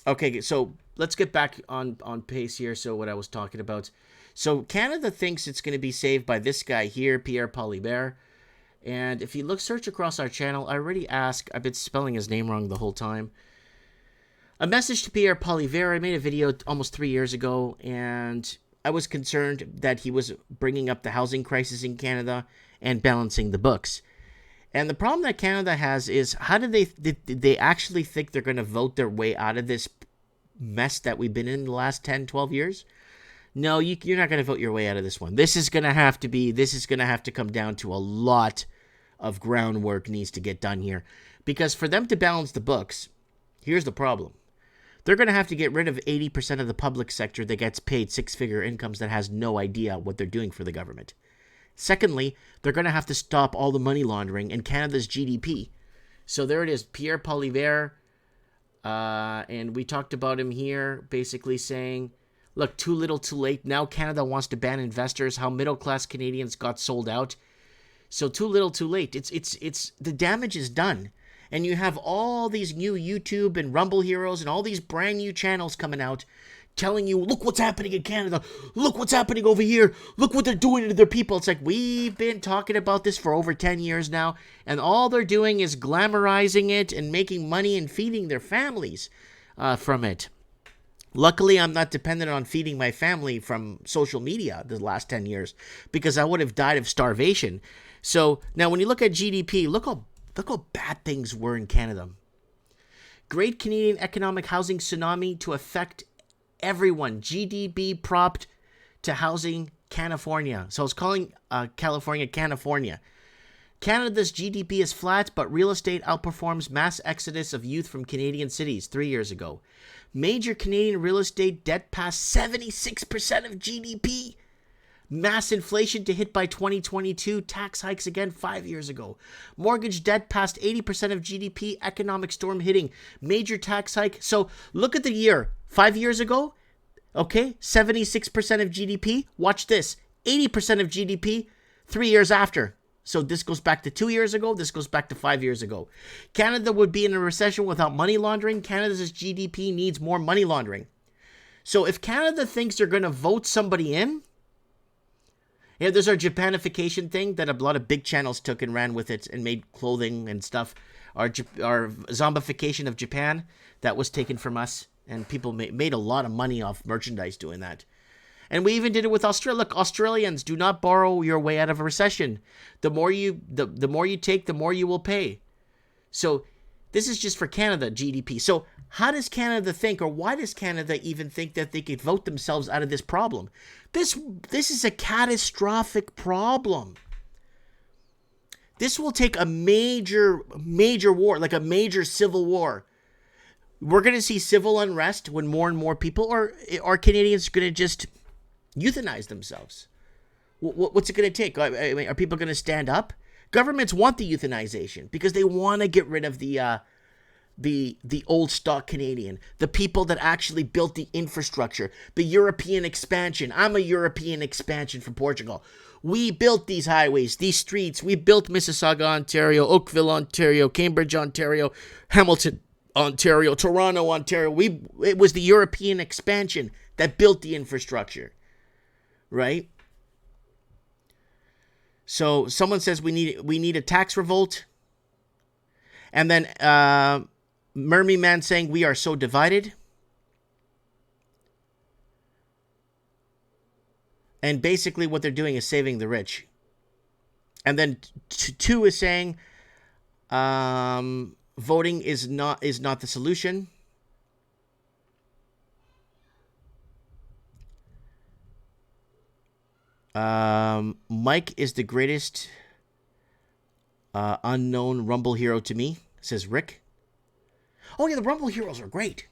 Okay, so let's get back on pace here. So what I was talking about. So Canada thinks it's going to be saved by this guy here, Pierre Poilievre. And if you look search across our channel, I already asked, I've been spelling his name wrong the whole time. A message to Pierre Poilievre. I made a video almost 3 years ago, and I was concerned that he was bringing up the housing crisis in Canada and balancing the books. And the problem that Canada has is, how did they actually think they're going to vote their way out of this mess that we've been in the last 10, 12 years? No, you're not going to vote your way out of this one. This is going to have to come down to a lot of groundwork needs to get done here. Because for them to balance the books, here's the problem. They're going to have to get rid of 80% of the public sector that gets paid six-figure incomes that has no idea what they're doing for the government. Secondly, they're going to have to stop all the money laundering and Canada's GDP. So there it is, Pierre Poilievre, and we talked about him here, basically saying, look, too little too late. Now Canada wants to ban investors, how middle-class Canadians got sold out. So too little too late. It's the damage is done. And you have all these new YouTube and Rumble heroes and all these brand new channels coming out telling you, look what's happening in Canada. Look what's happening over here. Look what they're doing to their people. It's like, we've been talking about this for over 10 years now, and all they're doing is glamorizing it and making money and feeding their families from it. Luckily, I'm not dependent on feeding my family from social media the last 10 years because I would have died of starvation. So now when you look at GDP, look how bad things were in Canada. Great Canadian economic housing tsunami to affect everyone. GDP propped to housing California. So I was calling California California. Canada's GDP is flat, but real estate outperforms mass exodus of youth from Canadian cities 3 years ago. Major Canadian real estate debt passed 76% of GDP. Mass inflation to hit by 2022. Tax hikes again 5 years ago. Mortgage debt passed 80% of GDP. Economic storm hitting. Major tax hike. So look at the year. 5 years ago, okay, 76% of GDP. Watch this. 80% of GDP 3 years after. So this goes back to 2 years ago. This goes back to 5 years ago. Canada would be in a recession without money laundering. Canada's GDP needs more money laundering. So if Canada thinks they're going to vote somebody in, yeah, there's our Japanification thing that a lot of big channels took and ran with it and made clothing and stuff. Our zombification of Japan, that was taken from us. And people made a lot of money off merchandise doing that. And we even did it with Australia. Look, Australians, do not borrow your way out of a recession. The more you take, the more you will pay. So this is just for Canada GDP. So how does Canada think, or why does Canada even think that they could vote themselves out of this problem? This is a catastrophic problem. This will take a major war, like a major civil war. We're going to see civil unrest when more and more people, or are Canadians going to just euthanize themselves? What's it going to take? I mean, are people going to stand up? Governments want the euthanization because they want to get rid of the old stock Canadian, the people that actually built the infrastructure, the European expansion. I'm a European expansion from Portugal. We built these highways, these streets. We built Mississauga, Ontario, Oakville, Ontario, Cambridge, Ontario, Hamilton, Ontario, Toronto, Ontario. It was the European expansion that built the infrastructure, right? So someone says we need a tax revolt, and then Mermy Man saying we are so divided, and basically what they're doing is saving the rich. And then two is saying voting is not the solution. Mike is the greatest unknown Rumble hero to me, says Rick. Oh yeah, the Rumble heroes are great.